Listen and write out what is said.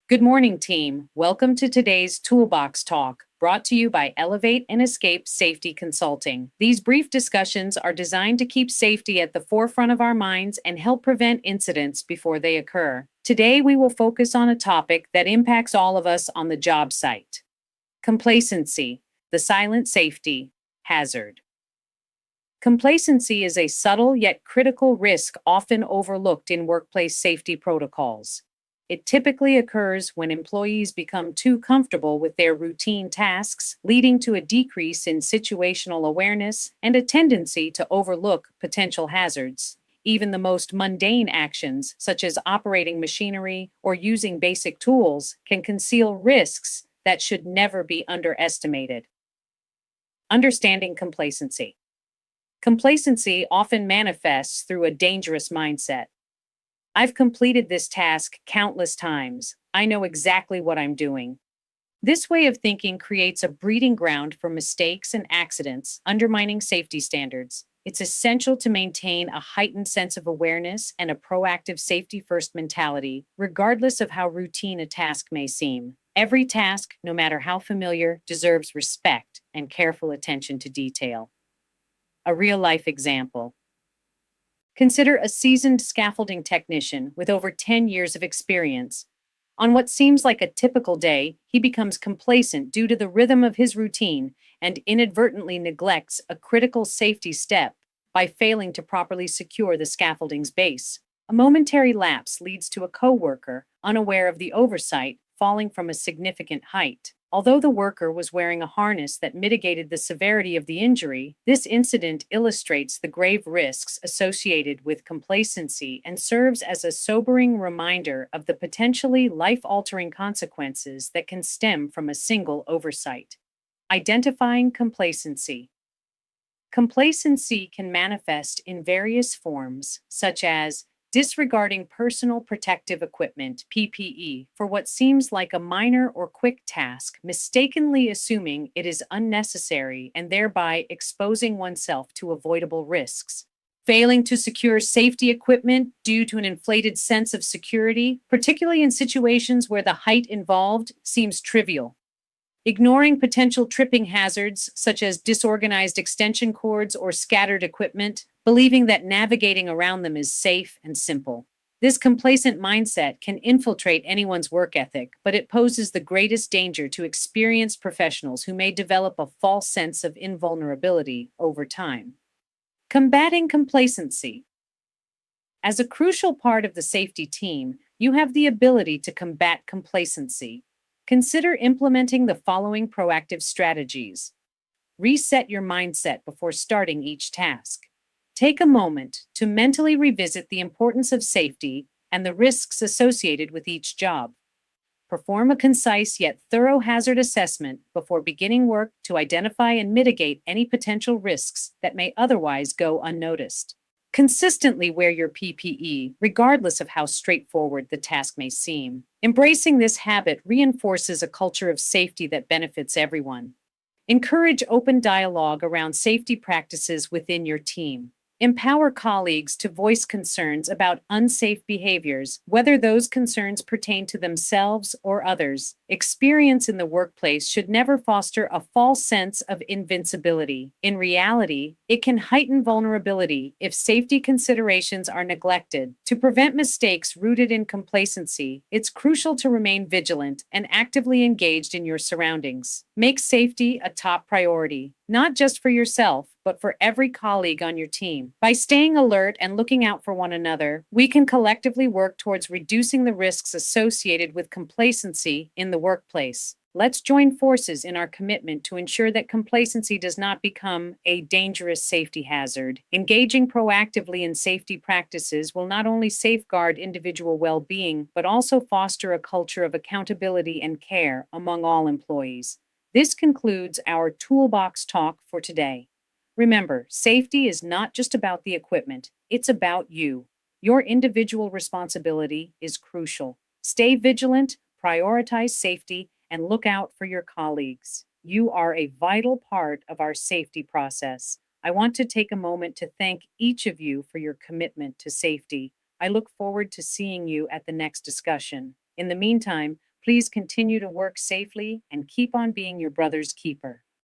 Good morning, team. Welcome to today's Toolbox Talk, brought to you by Elevate and Escape Safety Consulting. These brief discussions are designed to keep safety at the forefront of our minds and help prevent incidents before they occur. Today, we will focus on a topic that impacts all of us on the job site: complacency, the silent safety hazard. Complacency is a subtle yet critical risk often overlooked in workplace safety protocols. It typically occurs when employees become too comfortable with their routine tasks, leading to a decrease in situational awareness and a tendency to overlook potential hazards. Even the most mundane actions, such as operating machinery or using basic tools, can conceal risks that should never be underestimated. Understanding complacency. Complacency often manifests through a dangerous mindset. I've completed this task countless times. I know exactly what I'm doing. This way of thinking creates a breeding ground for mistakes and accidents, undermining safety standards. It's essential to maintain a heightened sense of awareness and a proactive safety first mentality, regardless of how routine a task may seem. Every task, no matter how familiar, deserves respect and careful attention to detail. A real life example. Consider a seasoned scaffolding technician with over 10 years of experience. On what seems like a typical day, he becomes complacent due to the rhythm of his routine and inadvertently neglects a critical safety step by failing to properly secure the scaffolding's base. A momentary lapse leads to a coworker, unaware of the oversight, falling from a significant height. Although the worker was wearing a harness that mitigated the severity of the injury, this incident illustrates the grave risks associated with complacency and serves as a sobering reminder of the potentially life-altering consequences that can stem from a single oversight. Identifying complacency. Complacency can manifest in various forms, such as disregarding personal protective equipment, PPE, for what seems like a minor or quick task, mistakenly assuming it is unnecessary and thereby exposing oneself to avoidable risks. Failing to secure safety equipment due to an inflated sense of security, particularly in situations where the height involved seems trivial. Ignoring potential tripping hazards, such as disorganized extension cords or scattered equipment, believing that navigating around them is safe and simple. This complacent mindset can infiltrate anyone's work ethic, but it poses the greatest danger to experienced professionals who may develop a false sense of invulnerability over time. Combating complacency. As a crucial part of the safety team, you have the ability to combat complacency. Consider implementing the following proactive strategies. Reset your mindset before starting each task. Take a moment to mentally revisit the importance of safety and the risks associated with each job. Perform a concise yet thorough hazard assessment before beginning work to identify and mitigate any potential risks that may otherwise go unnoticed. Consistently wear your PPE, regardless of how straightforward the task may seem. Embracing this habit reinforces a culture of safety that benefits everyone. Encourage open dialogue around safety practices within your team. Empower colleagues to voice concerns about unsafe behaviors, whether those concerns pertain to themselves or others. Experience in the workplace should never foster a false sense of invincibility. In reality, it can heighten vulnerability if safety considerations are neglected. To prevent mistakes rooted in complacency, it's crucial to remain vigilant and actively engaged in your surroundings. Make safety a top priority, not just for yourself, but for every colleague on your team. By staying alert and looking out for one another, we can collectively work towards reducing the risks associated with complacency in the workplace. Let's join forces in our commitment to ensure that complacency does not become a dangerous safety hazard. Engaging proactively in safety practices will not only safeguard individual well-being, but also foster a culture of accountability and care among all employees. This concludes our Toolbox Talk for today. Remember, safety is not just about the equipment, it's about you. Your individual responsibility is crucial. Stay vigilant, prioritize safety, and look out for your colleagues. You are a vital part of our safety process. I want to take a moment to thank each of you for your commitment to safety. I look forward to seeing you at the next discussion. In the meantime, Please continue to work safely and keep on being your brother's keeper.